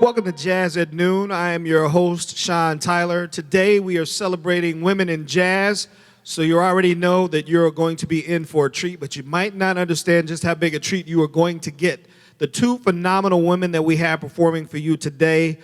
Welcome to Jazz at Noon. I am your host, Sean Tyler. Today we are celebrating women in jazz, so you already know that you're going to be in for a treat, but you might not understand just how big a treat you are going to get. The two phenomenal women that we have performing for you today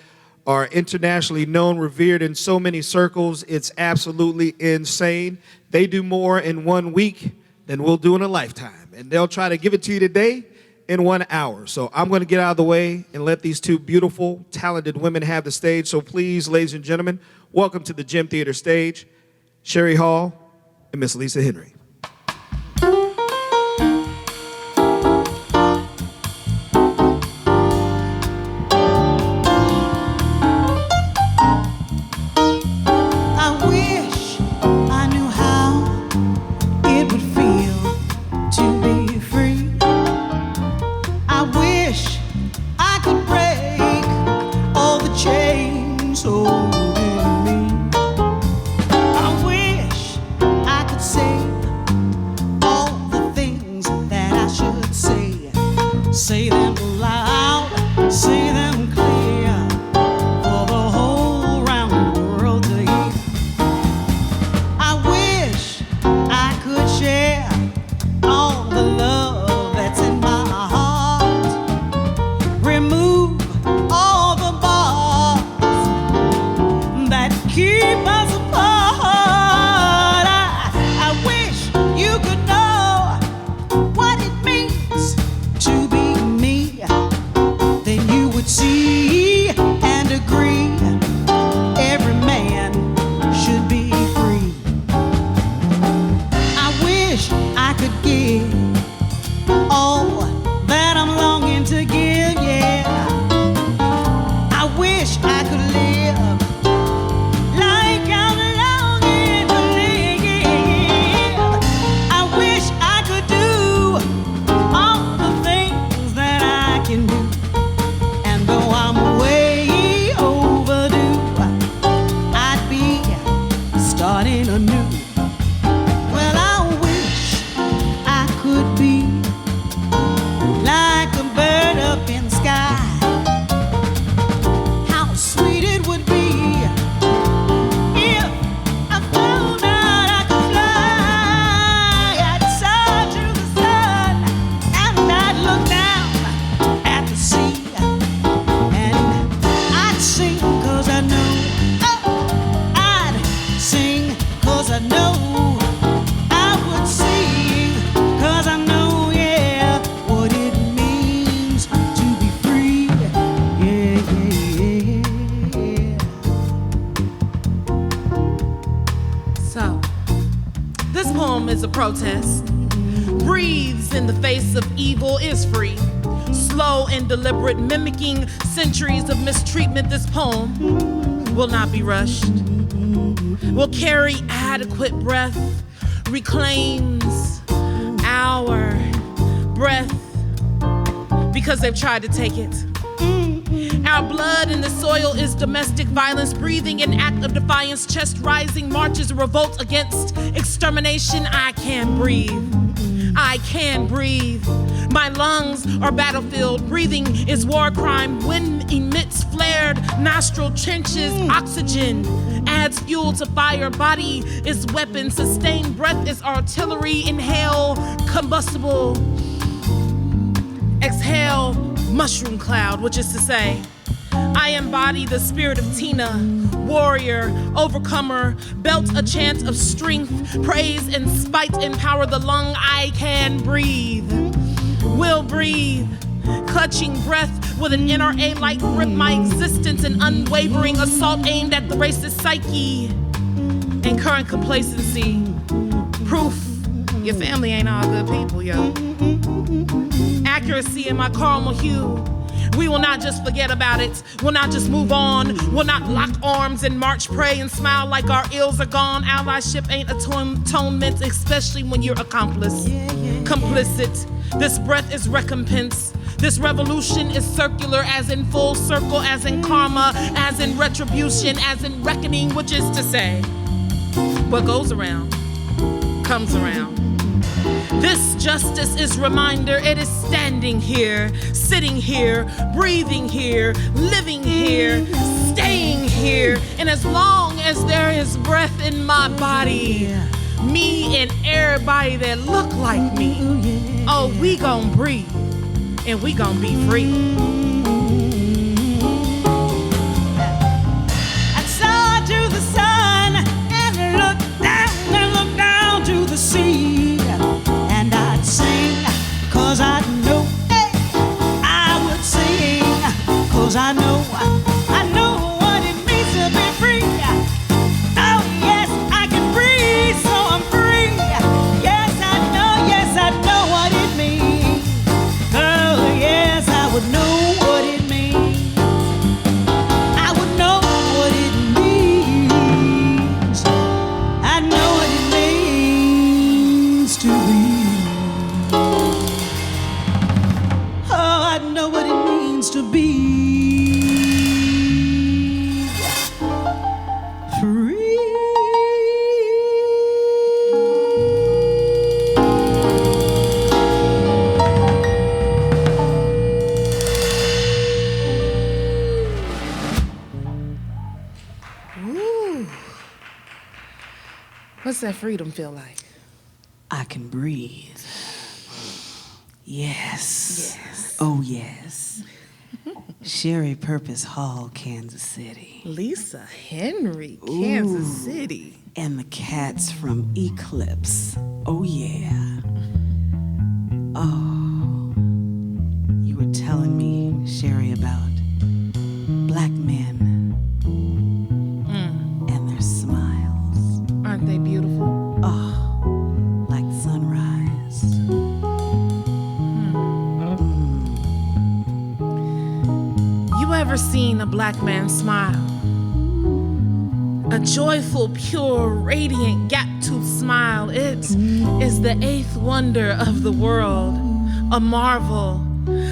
are internationally known, revered in so many circles. It's absolutely insane. They do more in 1 week than we'll do in a lifetime, and they'll try to give it to you today in 1 hour. So I'm going to get out of the way and let these two beautiful, talented women have the stage. So please, ladies and gentlemen, welcome to the Gym Theater stage, Sheri Hall and Miss Lisa Henry. Say them loud, say them clear, for the whole round world to hear. I wish I could share all the love that's in my heart, remove all the bars that keep us apart. I wish you could know what it means to be see and agree every man should be free. I wish I could give all that I'm longing to give, yeah. I wish I could live like I'm longing to live. I wish I could do all the things that I can do. Though I'm way overdue, I'd be starting anew. Well, I wish I could be like a bird up in the sky. How sweet it would be if I found out I could fly outside to the sun, and I'd look down at the sea. Sing 'cause I know, oh, I'd sing 'cause I know, I would sing 'cause I know, yeah, what it means to be free, yeah, yeah, yeah. So, this poem is a protest. Breathes in the face of evil, is free. Slow and deliberate, mimicking centuries of mistreatment, this poem will not be rushed. Will carry adequate breath, reclaims our breath because they've tried to take it. Our blood in the soil is domestic violence, breathing an act of defiance, chest rising, marches revolt against extermination. I can't breathe. I can breathe. My lungs are battlefield. Breathing is war crime. Wind emits flared nostril trenches. Oxygen adds fuel to fire. Body is weapon. Sustained breath is artillery. Inhale, combustible. Exhale, mushroom cloud, which is to say, I embody the spirit of Tina, warrior, overcomer, belt a chant of strength, praise and spite empower the lung. I can breathe, will breathe, clutching breath with an NRA-like grip, my existence an unwavering assault aimed at the racist psyche and current complacency. Proof your family ain't all good people, yo. Accuracy in my caramel hue. We will not just forget about it. We'll not just move on. We'll not lock arms and march, pray, and smile like our ills are gone. Allyship ain't atonement, especially when you're accomplice. Complicit. This breath is recompense. This revolution is circular, as in full circle, as in karma, as in retribution, as in reckoning, which is to say, what goes around comes around. This justice is reminder, it is standing here, sitting here, breathing here, living here, staying here. And as long as there is breath in my body, me and everybody that look like me, oh, we gon' breathe and we gon' be free. I saw to the sun and look down to the sea, and I'd sing, 'cause I know, hey, I would sing, 'cause I know what it means to be free. Oh yes, I can breathe, so I'm free. Yes, I know what it means. Oh yes, I would know what it means. I would know what it means. I know what it means to be. Oh, I know what it means to be free. Ooh. What's that freedom feel like? I can breathe. Yes. Yes. Oh, yes. Sheri Purpose Hall, Kansas City. Lisa Henry, Kansas Ooh. City. And the cats from Eclipse. Oh, yeah. Oh. You were telling me, Sheri, about black men and their smiles. Aren't they beautiful? Oh, like sunrise. You ever seen a black man smile? A joyful, pure, radiant, gap-toothed smile. It is the eighth wonder of the world, a marvel,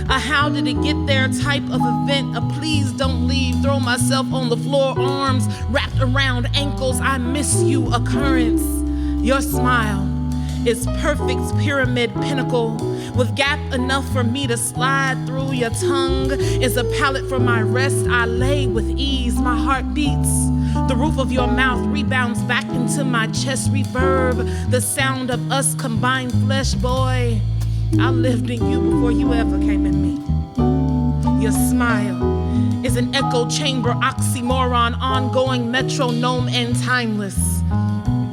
a how did it get there type of event, a please don't leave, throw myself on the floor, arms wrapped around ankles, I miss you occurrence. Your smile is perfect pyramid pinnacle, with gap enough for me to slide through. Your tongue is a pallet for my rest. I lay with ease, my heart beats. The roof of your mouth rebounds back into my chest, reverb the sound of us combined flesh. Boy, I lived in you before you ever came in me. Your smile is an echo chamber, oxymoron, ongoing metronome and timeless.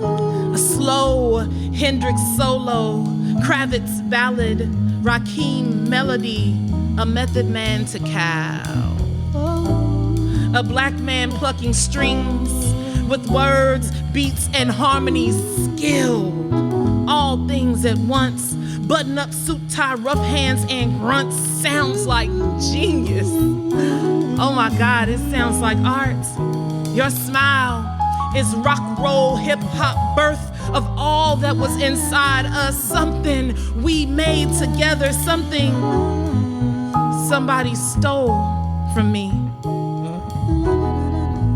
A slow Hendrix solo, Kravitz ballad, Rakim melody, a Method Man to cow. A black man plucking strings with words, beats, and harmonies, skilled. All things at once, button up suit tie, rough hands and grunts, sounds like genius. Oh my God, it sounds like art. Your smile is rock, roll, hip hop, birth of all that was inside us, something we made together, something somebody stole from me.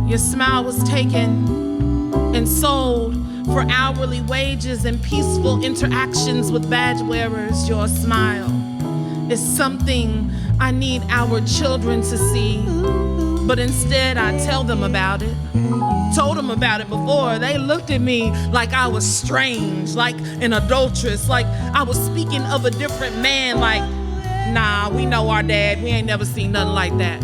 Your smile was taken and sold for hourly wages and peaceful interactions with badge wearers. Your smile is something I need our children to see, but instead I tell them about it. Told them about it before. They looked at me like I was strange, like an adulteress, like I was speaking of a different man, like, nah, we know our dad. We ain't never seen nothing like that.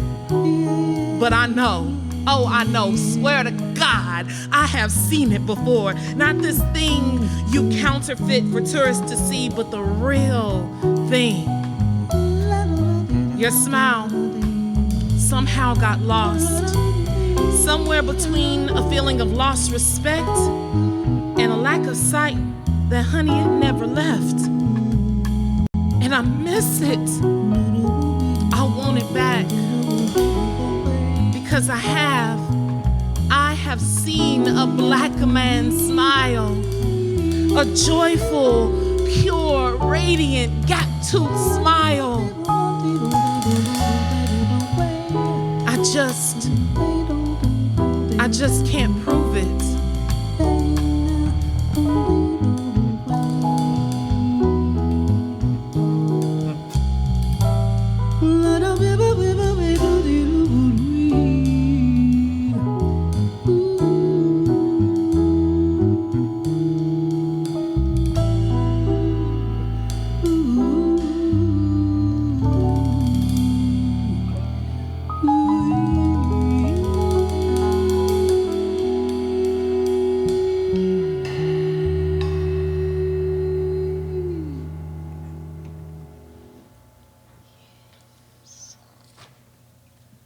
But I know, oh, I know, swear to God, I have seen it before. Not this thing you counterfeit for tourists to see, but the real thing. Your smile somehow got lost, somewhere between a feeling of lost respect and a lack of sight that, honey, it never left. And I miss it. I want it back. Because I have seen a black man smile, a joyful, pure, radiant, gap-toothed smile. I just can't prove it.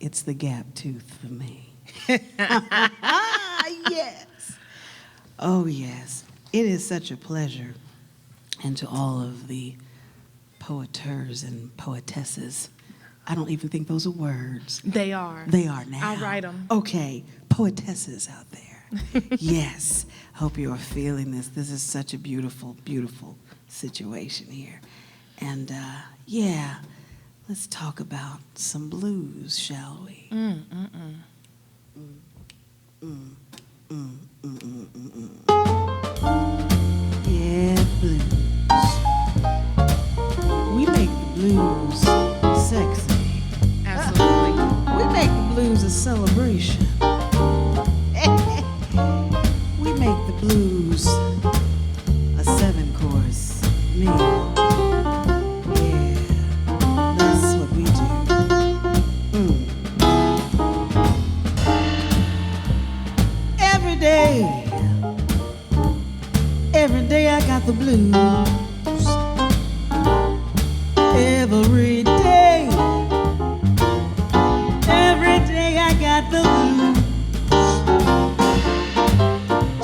it's the gap tooth for me. Yes. Oh, yes. It is such a pleasure. And to all of the poeters and poetesses, I don't even think those are words. They are. They are now. I'll write them. Okay, poetesses out there. Yes. Hope you are feeling this. This is such a beautiful, beautiful situation here. And yeah, let's talk about some blues, shall we? Yeah, blues. We make the blues sexy. Absolutely. We make the blues a celebration. We make the blues a 7-course meal. Yeah, that's what we do. Every day I got the blues. Every day I got the blues.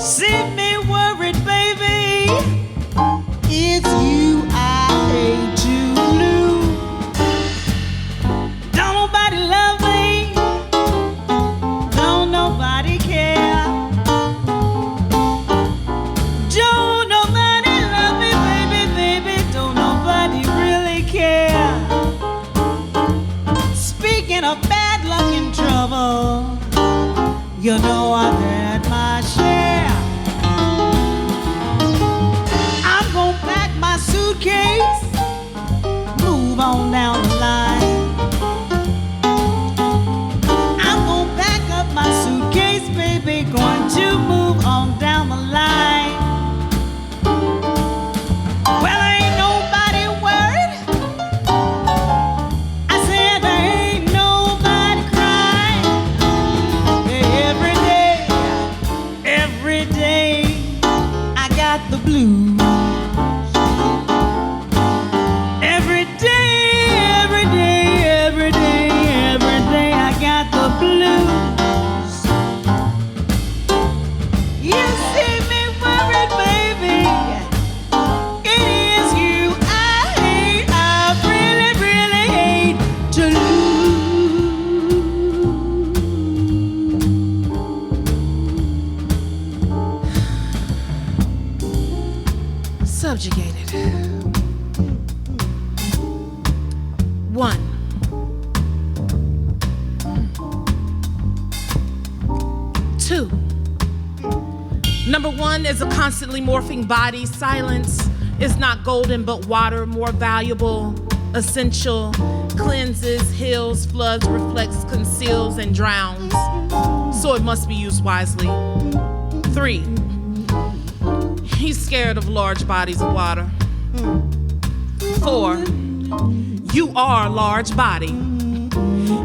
See me worried, baby. It's you I hate to lose. Don't nobody love me. Don't nobody care. Don't nobody love me, baby. Don't nobody really care. Speaking of bad luck and trouble, you know I've had my share. I'm gonna pack my suitcase, move on down the line. I'm gonna pack up my suitcase, baby, going to move on down the line. Well, ain't nobody worried. I said there ain't nobody crying. Every day, I got the blues. Every day, I got the blues. You see me worried, baby. It is you I hate. I really hate to lose. Subjugated. 1. Two. Number 1 is a constantly morphing body. Silence is not golden, but water, more valuable, essential, cleanses, heals, floods, reflects, conceals, and drowns. So it must be used wisely. 3. He's scared of large bodies of water. 4. You are a large body.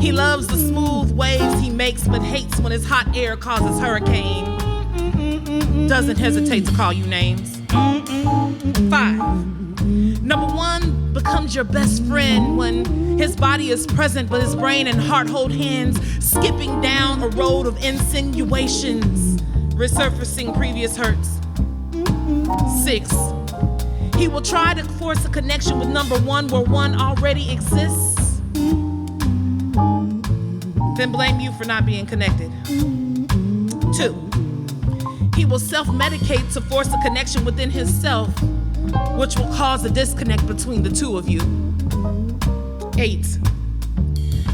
He loves the smooth waves he makes, but hates when his hot air causes hurricane. Doesn't hesitate to call you names. 5. Number 1 becomes your best friend when his body is present, but his brain and heart hold hands, skipping down a road of insinuations, resurfacing previous hurts. 6. He will try to force a connection with number 1 where 1 already exists, then blame you for not being connected. 2. He will self-medicate to force a connection within himself, which will cause a disconnect between the two of you. 8.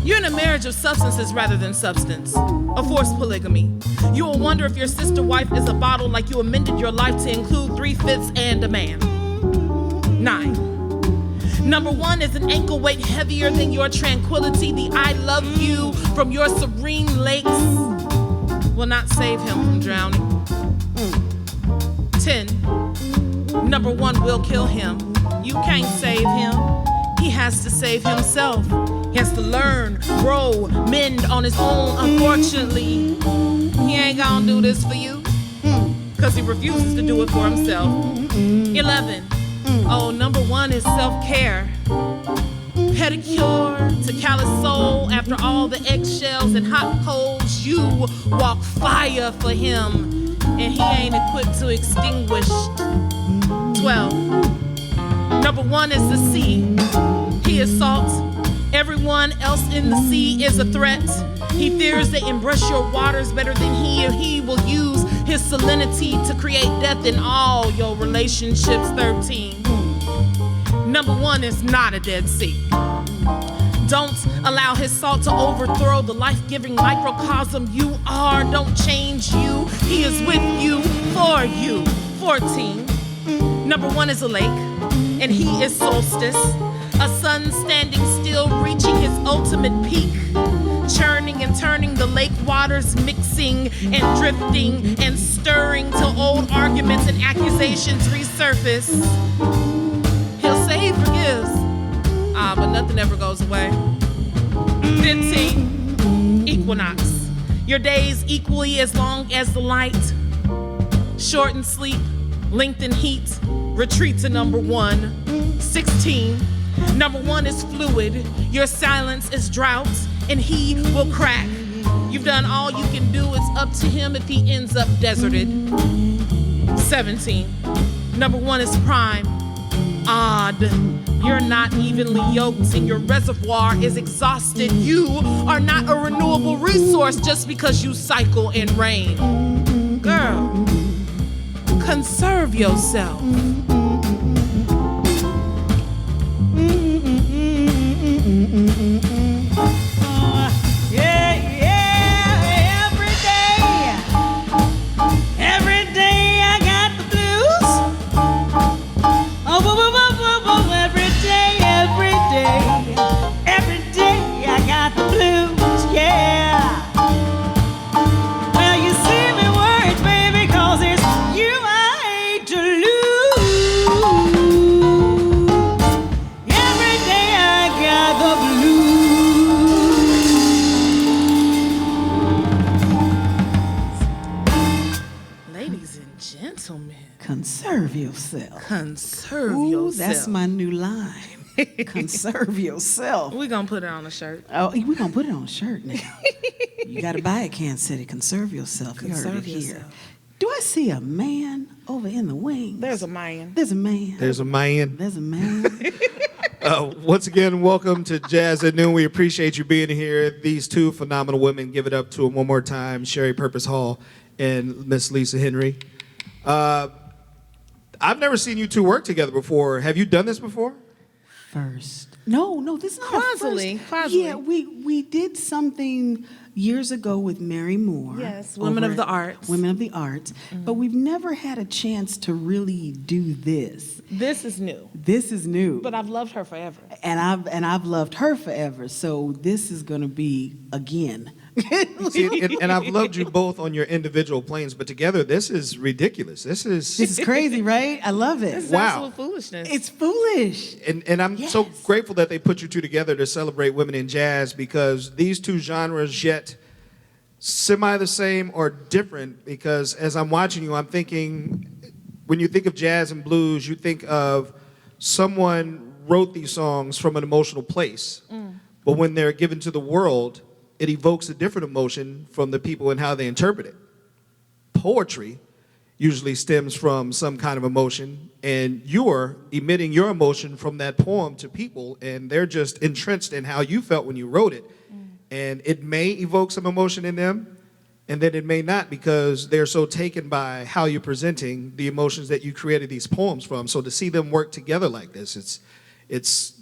You're in a marriage of substances rather than substance, a forced polygamy. You will wonder if your sister wife is a bottle, like you amended your life to include 3/5 and a man. 9. Number 1 is an ankle weight heavier than your tranquility. The I love you from your serene lakes will not save him from drowning. 10. Number 1 will kill him. You can't save him. He has to save himself. He has to learn, grow, mend on his own. Unfortunately, he ain't gonna do this for you, because he refuses to do it for himself. 11. Oh, number 1 is self-care. pedicure to callous soul. After all the eggshells and hot coals, you walk fire for him, and he ain't equipped to extinguish. 12. Number 1 is the sea. He is salt. Everyone else in the sea is a threat. He fears they embrush your waters better than he, or he will use his salinity to create death in all your relationships. 13. Number 1 is not a Dead Sea. Don't allow his salt to overthrow the life-giving microcosm you are. Don't change you. He is with you, for you. 14. Number 1 is a lake, and he is solstice. A sun standing still, reaching his ultimate peak. Churning and turning the lake waters, mixing and drifting and stirring till old arguments and accusations resurface. He'll say he forgives, but nothing ever goes away. 15. Equinox. Your days equally as long as the light. Short in sleep, length in heat. Retreat to number 1. 16. Number 1 is fluid. Your silence is drought, and he will crack. You've done all you can do. It's up to him if he ends up deserted. 17. Number 1 is prime. Odd. You're not evenly yoked, and your reservoir is exhausted. You are not a renewable resource just because you cycle in rain. Girl, conserve yourself. Every day I got the blues. Every day I got the blues, yeah. Well, you see me worried, baby, 'cause it's you I hate to lose. Every day I got the blues. Ladies and gentlemen, Conserve yourself. conserve Ooh, yourself. that's my new line. Conserve yourself. We're gonna put it on a shirt. Oh, we're going to put it on a shirt now. You got to buy it, Kansas City. Conserve yourself. You heard Conserve it here. yourself. Do I see a man over in the wings? There's a man. There's a man. There's a man. There's a man. Once again, welcome to Jazz at Noon. We appreciate you being here. These two phenomenal women. Give it up to them one more time. Sheri Purpose Hall and Miss Lisa Henry. I've never seen you two work together before. Have you done this before? First. No, this is not Quasily, a first. quasily. Yeah, we did something years ago with Mary Moore. Yes, Women over of the at Arts. Women of the Arts. But we've never had a chance to really do this. This is new, This is new. but I've loved her forever. and I've loved her forever. So this is going to be again. See, and I've loved you both on your individual planes, but together, this is ridiculous. This This is, is crazy, right? I love This it. is Wow. absolute foolishness. It's foolish. and I'm so Yes. grateful that they put you two together to celebrate women in jazz, because these two genres yet semi the same or different, because as I'm watching you, I'm thinking, when you think of jazz and blues, you think of someone wrote these songs from an emotional place, but when they're given to the world, it evokes a different emotion from the people and how they interpret it. Poetry usually stems from some kind of emotion, and you're emitting your emotion from that poem to people, and they're just entrenched in how you felt when you wrote it. And it may evoke some emotion in them, and then it may not, because they're so taken by how you're presenting the emotions that you created these poems from. So to see them work together like this, it's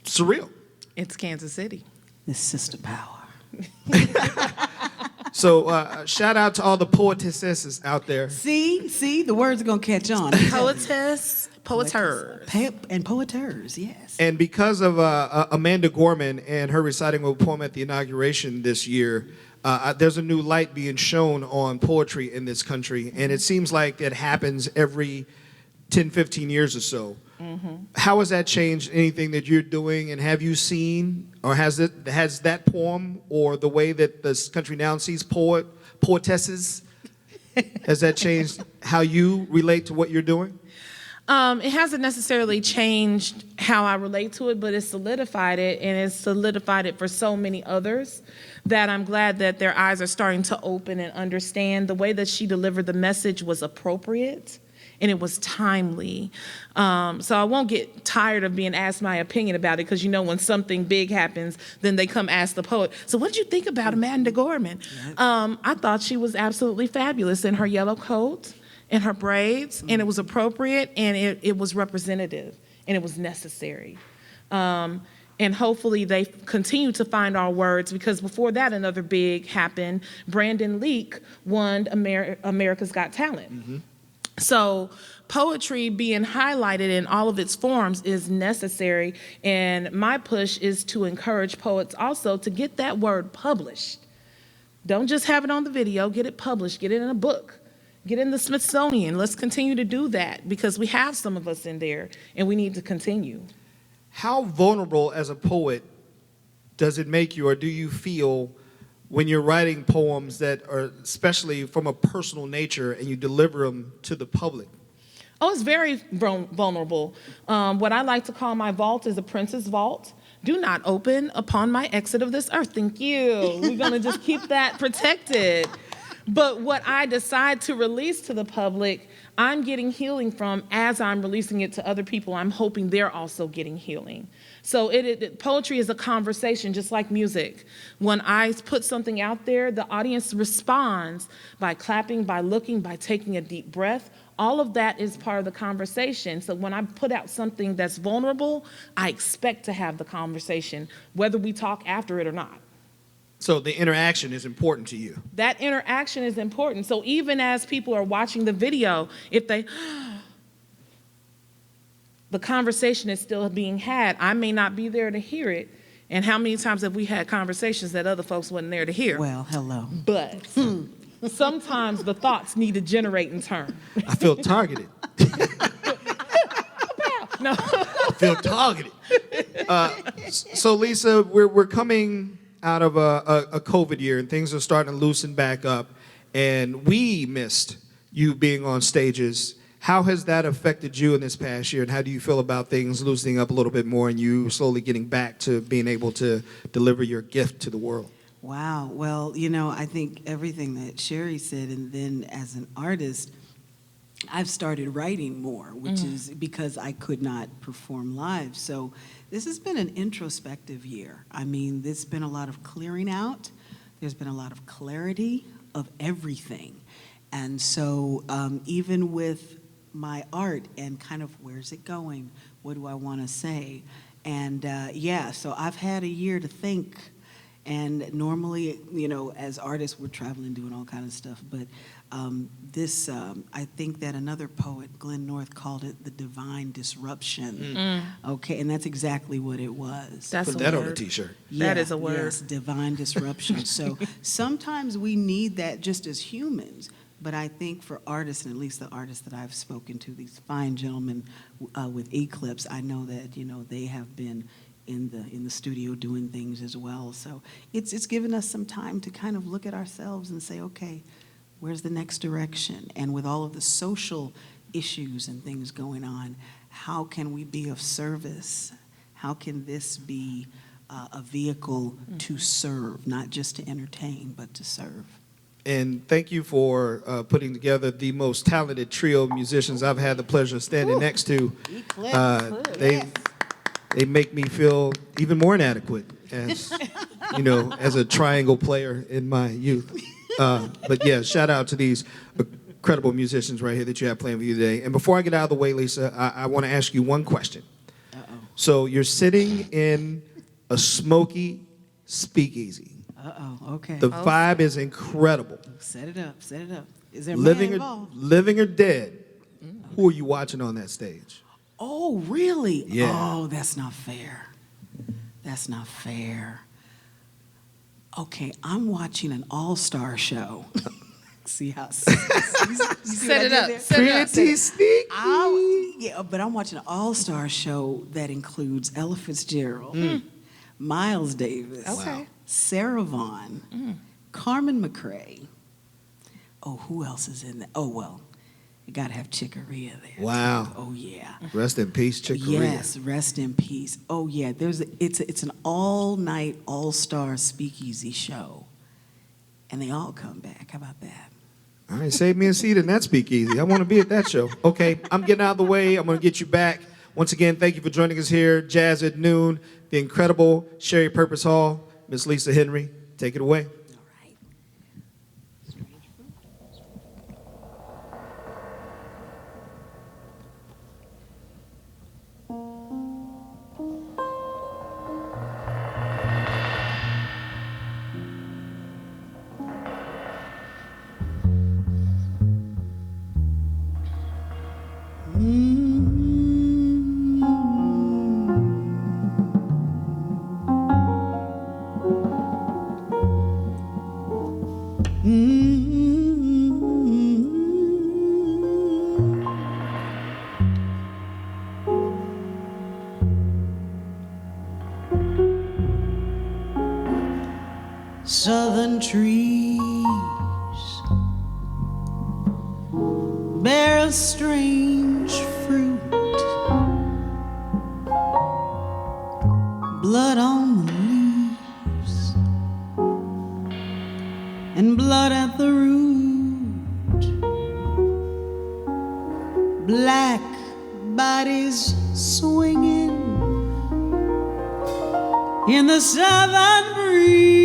surreal. It's Kansas City. This sister power. So shout out to all the poetesses out there. See, the words are gonna catch on. Poetess, poeters. And poeters, yes. And because of Amanda Gorman and her reciting of a poem at the inauguration this year, there's a new light being shown on poetry in this country. And it seems like it happens every 10, 15 years or so. How has that changed anything that you're doing? And have you seen, or has that poem, or the way that this country now sees poetesses, has that changed how you relate to what you're doing? It hasn't necessarily changed how I relate to it, but it's solidified it, and it's solidified it for so many others that I'm glad that their eyes are starting to open and understand. The way that she delivered the message was appropriate, and it was timely. So I won't get tired of being asked my opinion about it, because when something big happens, then they come ask the poet, so what did you think about Amanda Gorman? I thought she was absolutely fabulous in her yellow coat, in her braids, and it was appropriate, and it was representative, and it was necessary. And hopefully they continue to find our words, because before that, another big happened. Brandon Leak won America's Got Talent. Mm-hmm. So poetry being highlighted in all of its forms is necessary, and my push is to encourage poets also to get that word published. Don't just have it on the video, get it published, get it in a book. Get in the Smithsonian. Let's continue to do that, because we have some of us in there, and we need to continue. How vulnerable as a poet does it make you, or do you feel when you're writing poems that are especially from a personal nature and you deliver them to the public? Oh, it's very vulnerable. What I like to call my vault is a prince's vault. Do not open upon my exit of this earth. Thank you. We're going to just keep that protected. But what I decide to release to the public, I'm getting healing from. As I'm releasing it to other people, I'm hoping they're also getting healing. So poetry is a conversation, just like music. When I put something out there, the audience responds by clapping, by looking, by taking a deep breath. All of that is part of the conversation. So when I put out something that's vulnerable, I expect to have the conversation, whether we talk after it or not. So the interaction is important to you. That interaction is important. So even as people are watching the video, if the conversation is still being had, I may not be there to hear it. And how many times have we had conversations that other folks wasn't there to hear? Well, hello. But sometimes the thoughts need to generate in turn. I feel targeted. No. I feel targeted. So Lisa, we're coming out of a COVID year, and things are starting to loosen back up, and we missed you being on stages. How has that affected you in this past year, and how do you feel about things loosening up a little bit more and you slowly getting back to being able to deliver your gift to the world? Wow. Well, I think everything that Sheri said, and then as an artist, I've started writing more, which is because I could not perform live. So this has been an introspective year. I mean, there's been a lot of clearing out. There's been a lot of clarity of everything. And so even with my art and kind of where's it going? What do I want to say? And so I've had a year to think. And normally, as artists, we're traveling, doing all kinds of stuff. But I think that another poet, Glenn North, called it the divine disruption. Okay, and that's exactly what it was. That's Put that on a T-shirt. That is a word. Yes, divine disruption. So sometimes we need that just as humans. But I think for artists, and at least the artists that I've spoken to, these fine gentlemen with Eclipse, I know that they have been in the studio doing things as well. So it's given us some time to kind of look at ourselves and say, okay, where's the next direction? And with all of the social issues and things going on, how can we be of service? How can this be a vehicle to serve, not just to entertain, but to serve? And thank you for putting together the most talented trio of musicians I've had the pleasure of standing next to. They make me feel even more inadequate as, as a triangle player in my youth. But yeah, shout out to these incredible musicians right here that you have playing with you today. And before I get out of the way, Lisa, I want to ask you one question. Uh-oh. So you're sitting in a smoky speakeasy. Uh-oh, okay. The vibe is incredible. Set it up. Is there Living man involved? living or dead, who are you watching on that stage? Oh, really? Yeah. Oh, that's not fair. That's not fair. Okay, I'm watching an all-star show. See how... Set it up. Pretty sneaky. But I'm watching an all-star show that includes Ella Fitzgerald, Miles Davis, Okay. Sarah Vaughan, Carmen McRae. Oh, who else is in that? Oh, well, You gotta have chicoria there. Wow. Oh yeah. Rest in peace, Chick Corea. Yes, rest in peace. Oh yeah, it's an all-night, all-star speakeasy show, and they all come back. How about that? All right, save me a seat in that speakeasy. I want to be at that show. Okay, I'm getting out of the way. I'm going to get you back. Once again, thank you for joining us here. Jazz at Noon, the incredible Sheri Purpose Hall, Miss Lisa Henry. Take it away. All right. Southern trees bear a strange fruit, blood on the leaves and blood at the root, black bodies swinging in the southern breeze,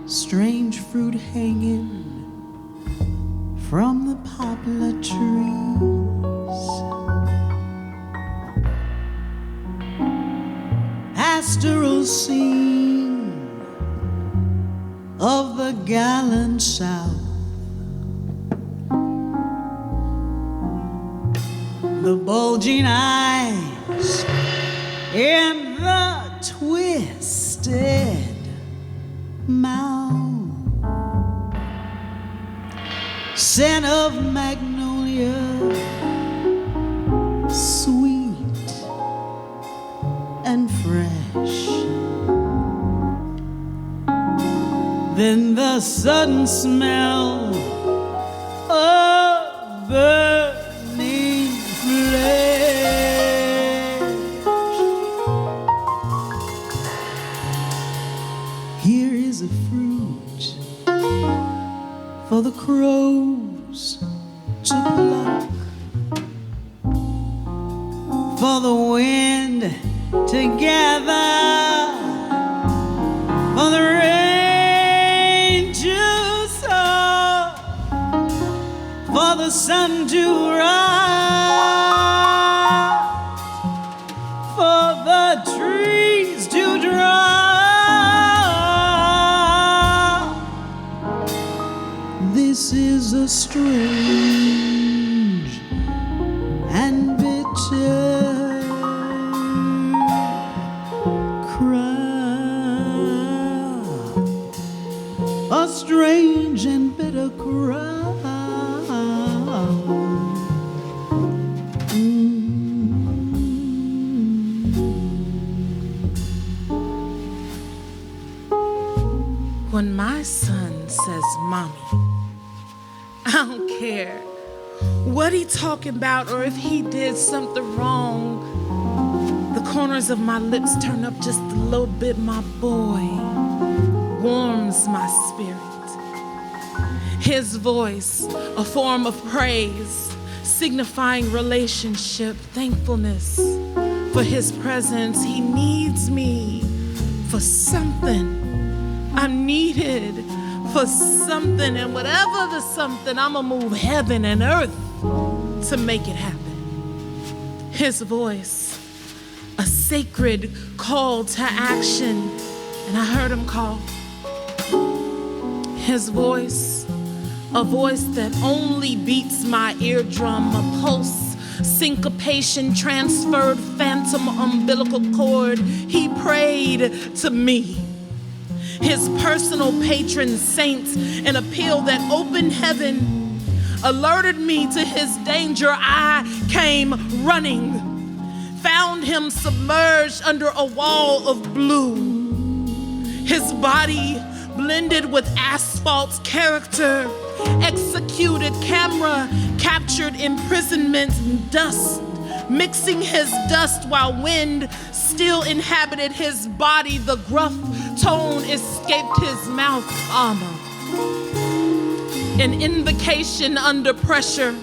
strange fruit hanging from the poplar trees, pastoral scene of the gallant South, the bulging eyes in the twisted mouth, scent of magnolia, sweet and fresh. Then the sudden smell of burning flesh. Here is a fruit for the crows to pluck, for the wind to gather, for the rain to sow, for the sun to rise, for the trees to dry. This is a strange and bitter cry, a strange and bitter cry. When my son says mommy, I don't care what he talking about or if he did something wrong. The corners of my lips turn up just a little bit. My boy warms my spirit. His voice, a form of praise, signifying relationship, thankfulness for his presence. He needs me for something. I'm needed for something, and whatever the something, I'ma move heaven and earth to make it happen. His voice, a sacred call to action, and I heard him call. His voice, a voice that only beats my eardrum, a pulse, syncopation, transferred phantom umbilical cord. He prayed to me, his personal patron saint, an appeal that opened heaven, alerted me to his danger. I came running, found him submerged under a wall of blue, his body blended with asphalt false character, executed camera, captured imprisonment and dust, mixing his dust while wind still inhabited his body. The gruff tone escaped his mouth. Armor. An invocation under pressure,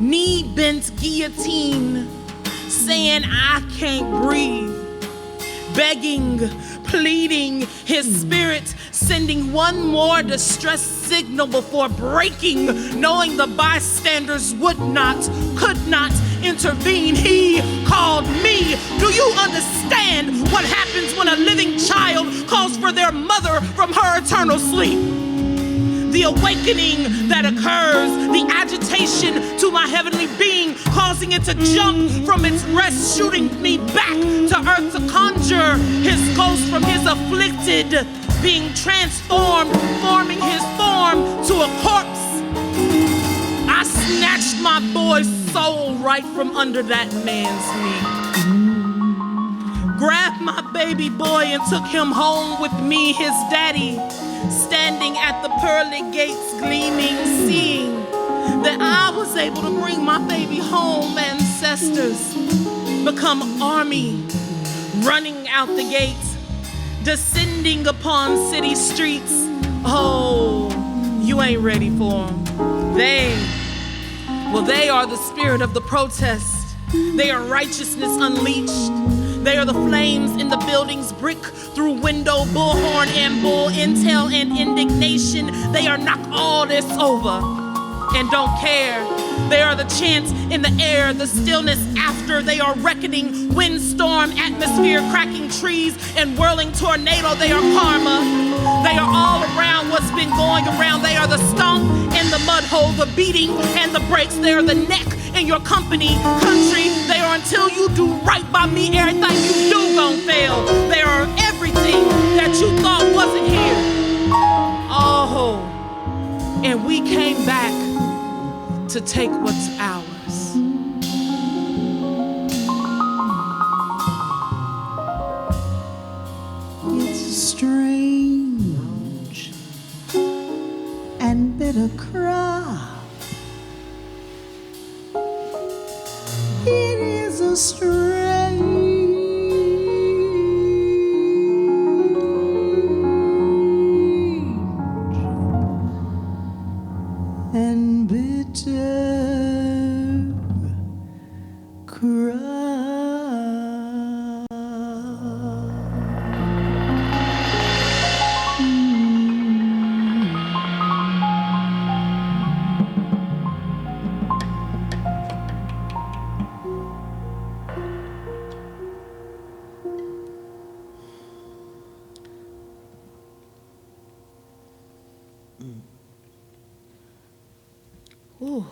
knee-bent guillotine, saying I can't breathe, begging, pleading, his spirit sending one more distress signal before breaking, knowing the bystanders would not, could not intervene. He called me. Do you understand what happens when a living child calls for their mother from her eternal sleep? The awakening that occurs, the agitation to my heavenly being, causing it to jump from its rest, shooting me back to earth to conjure his ghost from his afflicted, being transformed, forming his form to a corpse. I snatched my boy's soul right from under that man's knee, grabbed my baby boy and took him home with me, his daddy, standing at the pearly gates gleaming, seeing that I was able to bring my baby home. Ancestors become army, running out the gates, descending upon city streets. Oh, you ain't ready for them. They are the spirit of the protest. They are righteousness unleashed. They are the flames in the buildings, brick through window, bullhorn and bull, intel and indignation. They are knock all this over and don't care. They are the chants in the air, the stillness after. They are reckoning, windstorm, atmosphere, cracking trees and whirling tornado. They are karma. They are all around what's been going around. They are the stomp and the mud hole, the beating and the breaks. They are the neck in your company, country. They are until you do right by me, everything you do gon' fail. They are everything that you thought wasn't here. Oh, and we came back to take what's ours. It's a strange and bitter cry. It is a strange and bitter cry. Ooh.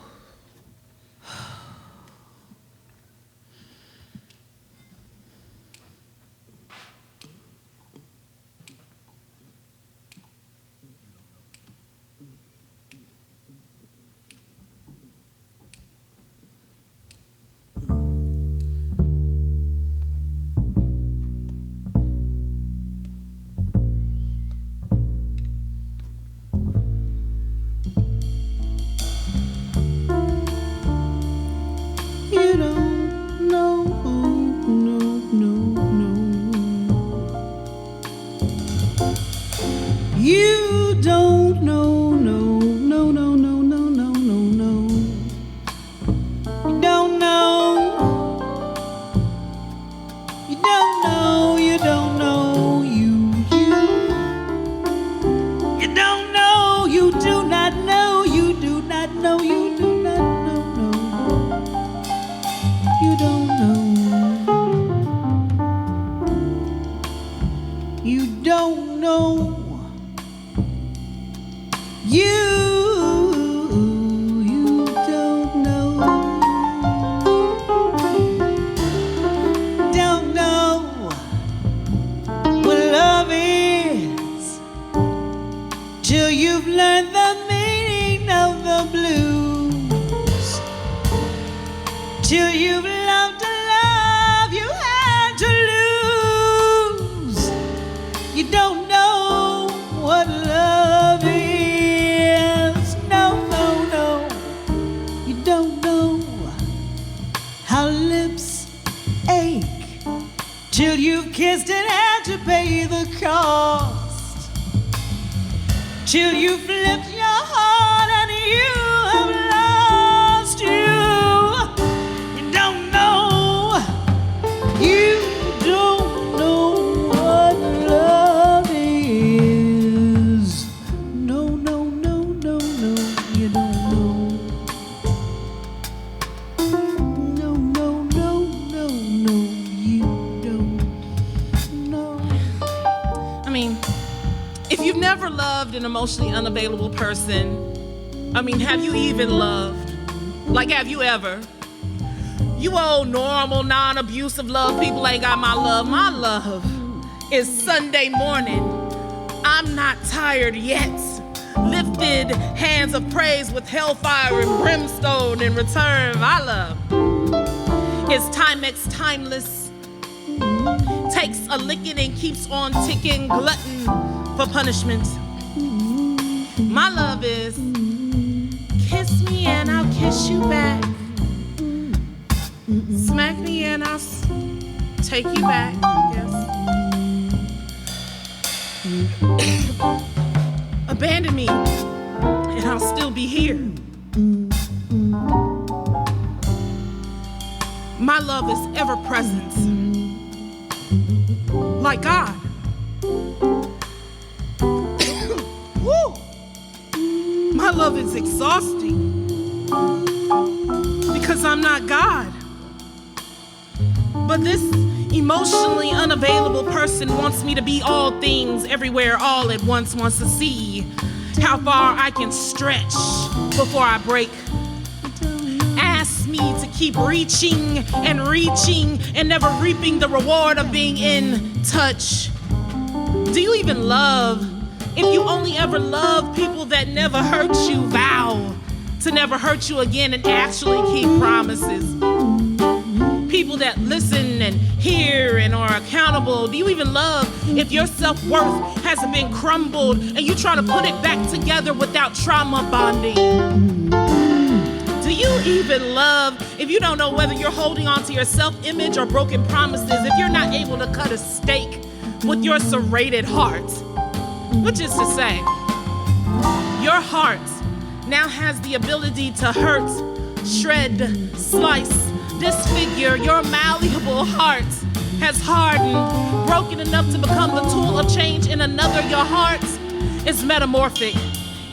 You don't know, no, no, no. You don't know, no, no, no, no, no, no, no, no. You don't know. You don't know, you don't know, you. You don't know, you do not know, you do not know, you do not know, no. You don't know. You don't know. You don't know. Don't know what love is till you've learned the meaning of the blues. Till you've loved to love, you had to lose. You don't know what love is. to pay the cost till you flipped your heart and you have lost. You don't know. You don't know what love is. No, no, no, no, no. You don't know. No, no, no, no, no. You don't know. I mean, if you've never loved an emotionally unavailable person, I mean, have you even loved? Like, have you ever? You old, normal, non-abusive love people ain't got my love. My love is Sunday morning. I'm not tired yet. Lifted hands of praise with hellfire and brimstone in return. My love is Timex timeless. Takes a licking and keeps on ticking. Glutton for punishment. My love is kiss me and I'll kiss you back. Smack me and I'll take you back, yes. Abandon me and I'll still be here. My love is ever present, like God. Woo! My love is exhausting because I'm not God. But this emotionally unavailable person wants me to be all things everywhere all at once, wants to see how far I can stretch before I break. Asks me to keep reaching and never reaping the reward of being in touch. Do you even love? If you only ever love people that never hurt you, vow to never hurt you again and actually keep promises. People that listen and hear and are accountable. Do you even love if your self-worth hasn't been crumbled and you try to put it back together without trauma bonding? Do you even love if you don't know whether you're holding on to your self-image or broken promises, if you're not able to cut a steak with your serrated heart? Which is to say, your heart now has the ability to hurt, shred, slice, disfigure. Your malleable heart has hardened, broken enough to become the tool of change in another. Your heart is metamorphic.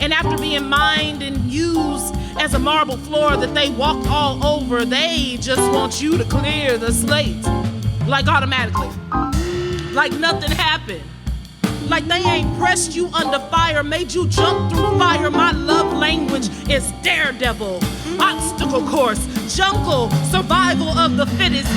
And after being mined and used as a marble floor that they walk all over, they just want you to clear the slate. Like automatically. Like nothing happened. Like they ain't pressed you under fire, made you jump through fire. My love language is daredevil, obstacle course, jungle, survival of the fittest.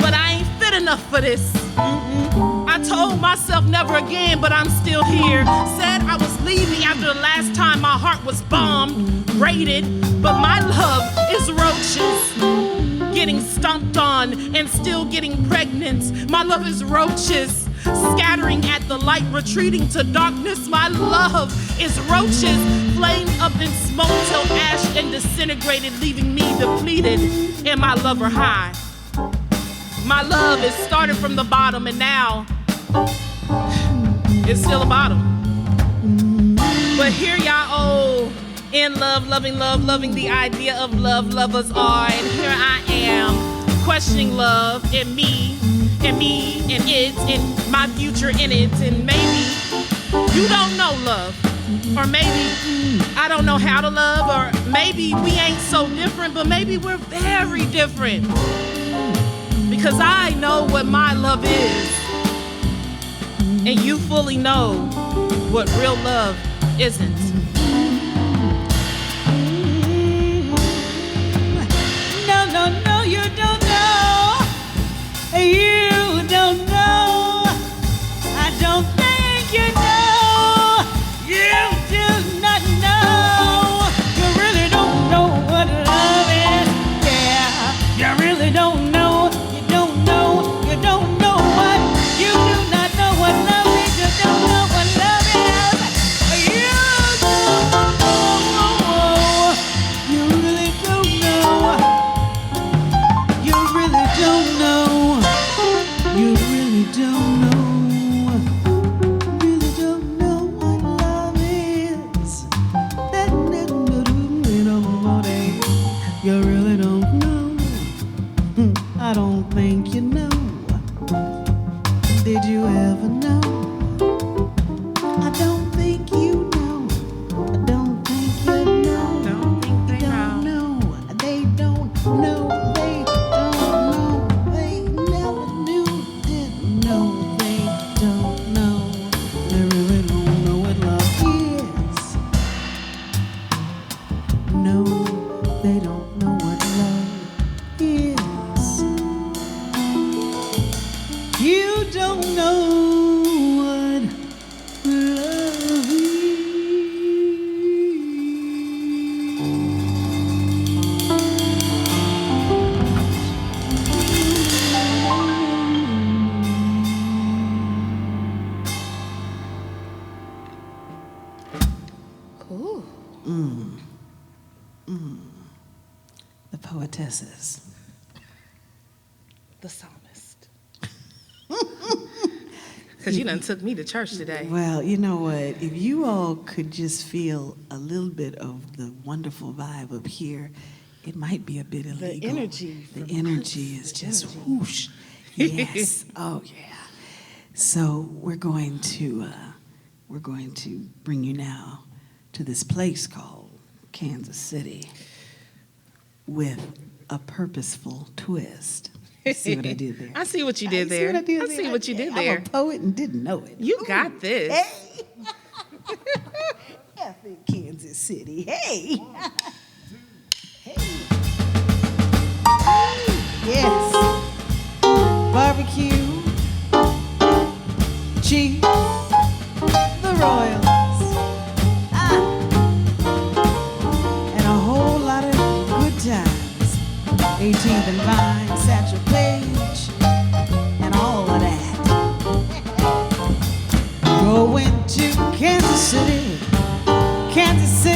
But I ain't fit enough for this. I told myself never again, but I'm still here. Said I was leaving after the last time my heart was bombed, raided. But my love is roaches, getting stomped on and still getting pregnant. My love is roaches, scattering at the light, retreating to darkness. My love is roaches, flamed up in smoke till ash and disintegrated, leaving me depleted and my lover high. My love is started from the bottom and now it's still a bottom. But here y'all old, in love, loving the idea of love, lovers are, and here I am, questioning love and me and it, and my future in it, and maybe you don't know love, or maybe I don't know how to love, or maybe we ain't so different, but maybe we're very different, because I know what my love is, and you fully know what real love isn't. No, you don't know. You don't know. I don't think you know. You do not know. You really don't know what love is. Yeah, you really don't know. You don't know. You don't know what. You do not know what love is. You don't know what love is. You don't know. You really don't know. You really don't know. You really don't know. The poetesses. The psalmist. Because you done took me to church today. Well, you know what? If you all could just feel a little bit of the wonderful vibe up here, it might be a bit illegal. energy The from energy us, is the just energy. whoosh. Yes. Oh yeah. So we're going to bring you now to this place called Kansas City with a purposeful twist. See what I did there? I see what you did See there. what I did I there? see what you did I'm there. a poet and didn't know it. You got this. Hey. F in Kansas City. Hey. Hey. Yes. Barbecue. Cheese. The Royals. And a whole lot of good times. 18th and Vine, Satchel Paige, and all of that. Going to Kansas City,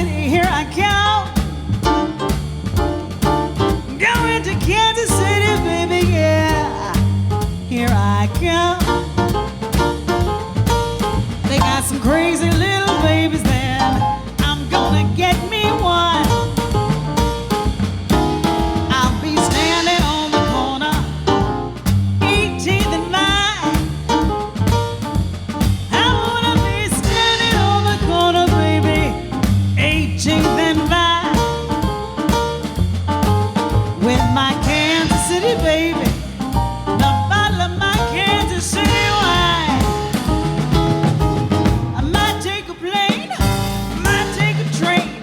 here I come. Going to Kansas City, baby, yeah, here I come. They got some crazy little babies there. I'm gonna get me one. I'll be standing on the corner, 18th and Vine. I wanna be standing on the corner, baby, 18th and Vine, with my Kansas City baby, the bottle of my Kansas City wine. I might take a plane, might take a train,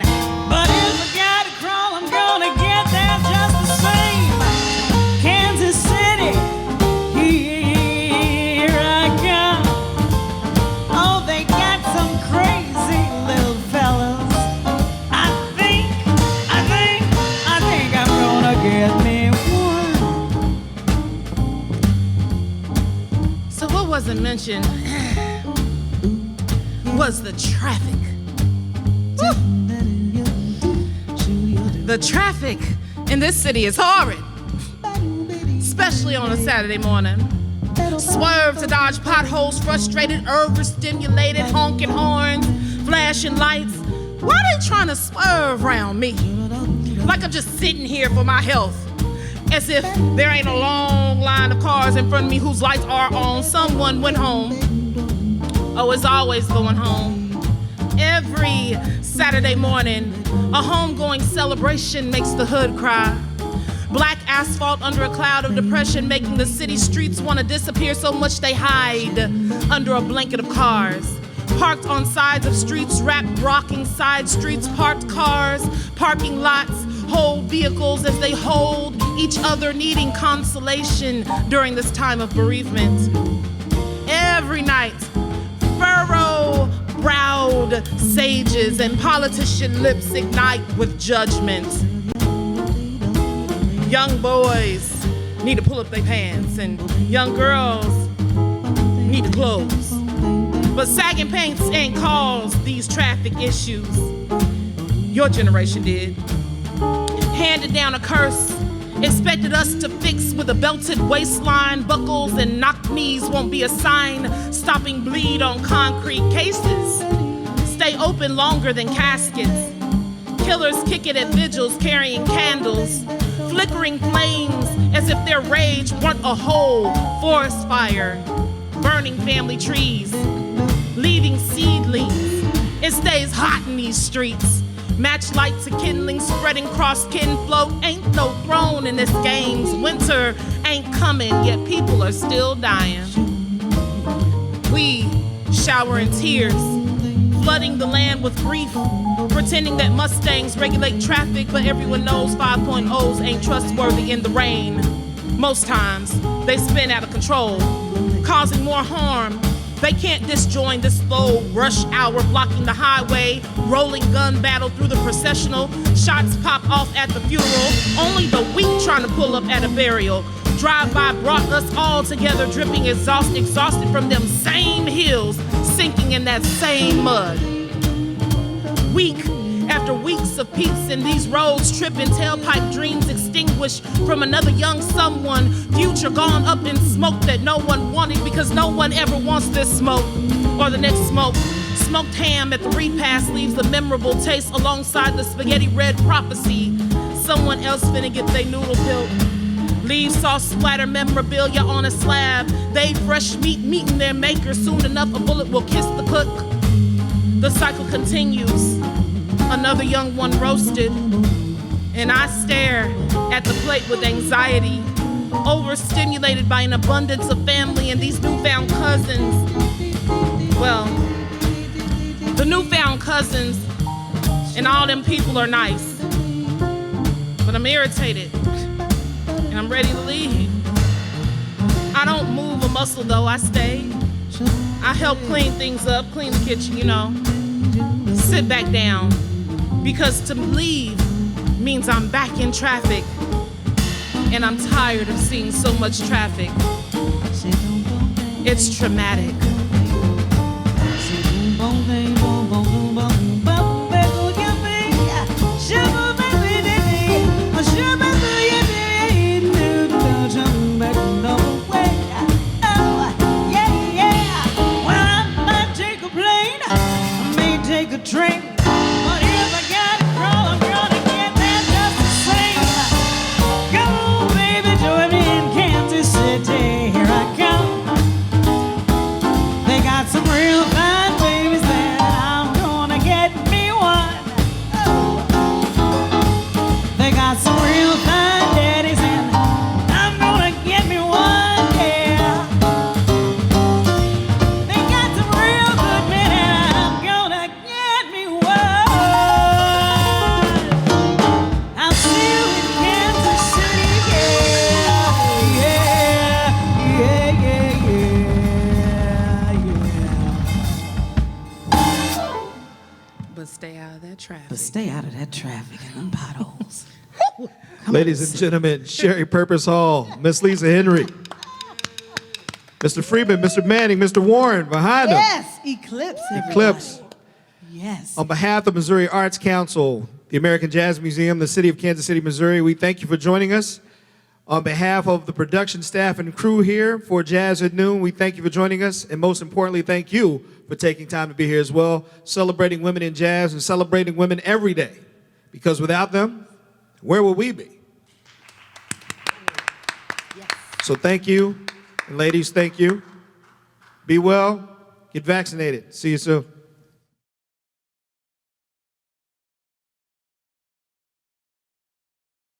but if I gotta crawl, I'm gonna get there just the same. Kansas City, here I come. Oh, they got some crazy little fellas. I think I'm gonna get me one. So what wasn't mentioned was the traffic. The traffic in this city is horrid, especially on a Saturday morning. Swerve to dodge potholes, frustrated, overstimulated, honking horns, flashing lights. Why they trying to swerve around me? Like I'm just sitting here for my health. As if there ain't a long line of cars in front of me whose lights are on. Someone went home. Oh, it's always going home. Every Saturday morning, a homegoing celebration makes the hood cry. Black asphalt under a cloud of depression, making the city streets want to disappear so much they hide under a blanket of cars. Parked on sides of streets, wrapped rocking side streets, parked cars, parking lots, hold vehicles as they hold each other, needing consolation during this time of bereavement. Every night, furrow-browed sages and politician lips ignite with judgment. Young boys need to pull up their pants, and young girls need to close. But sagging pants ain't caused these traffic issues. Your generation did. Handed down a curse, expected us to fix with a belted waistline, buckles and knocked knees won't be a sign, stopping bleed on concrete cases. Stay open longer than caskets. Killers kick it at vigils carrying candles, flickering flames as if their rage weren't a whole forest fire, burning family trees, leaving seedlings. It stays hot in these streets. Match lights and kindling spreading cross kin float. Ain't no throne in this game's winter ain't coming, yet people are still dying. We shower in tears, flooding the land with grief, pretending that Mustangs regulate traffic, but everyone knows 5.0s ain't trustworthy in the rain. Most times, they spin out of control, causing more harm. They can't disjoin this slow rush hour, blocking the highway, rolling gun battle through the processional. Shots pop off at the funeral, only the weak trying to pull up at a burial. Drive-by brought us all together, dripping exhausted from them same hills, sinking in that same mud. Week after After weeks of peace in these roads, tripping, tailpipe dreams extinguished from another young someone, future gone up in smoke that no one wanted because no one ever wants this smoke or the next smoke. Smoked ham at the repast leaves a memorable taste alongside the spaghetti red prophecy. Someone else finna get they noodle built. Leave sauce splatter memorabilia on a slab. They fresh meat meeting their maker. Soon enough a bullet will kiss the cook. The cycle continues. Another young one roasted. And I stare at the plate with anxiety, overstimulated by an abundance of family and these newfound cousins. Well, the newfound cousins and all them people are nice. But I'm irritated and I'm ready to leave. I don't move a muscle though, I stay. I help clean things up, clean the kitchen, you know. Sit back down. Because to leave means I'm back in traffic. And I'm tired of seeing so much traffic. It's traumatic. Take a train, but if I got it wrong, I'm gonna get there just the same. Come on, baby, join me in Kansas City. Here I come. They got some real fine babies there. I'm gonna get me one. They got some real fine daddies, and I'm gonna get me one. Yeah. They got some real good men, and I'm gonna get me one. I'll see you in Kansas City, yeah, yeah, yeah, yeah. But stay out of that traffic. But stay out of that traffic and them potholes. Ladies and gentlemen, Sheri Purpose Hall, Miss Lisa Henry, Mr. Freeman, Mr. Manning, Mr. Warren behind them. Yes, Eclipse. Everybody. Eclipse. Yes. On behalf of Missouri Arts Council, the American Jazz Museum, the city of Kansas City, Missouri, we thank you for joining us. On behalf of the production staff and crew here for Jazz at Noon, we thank you for joining us. And most importantly, thank you for taking time to be here as well, celebrating women in jazz and celebrating women every day. Because without them, where will we be? So thank you. And ladies, thank you. Be well. Get vaccinated. See you soon.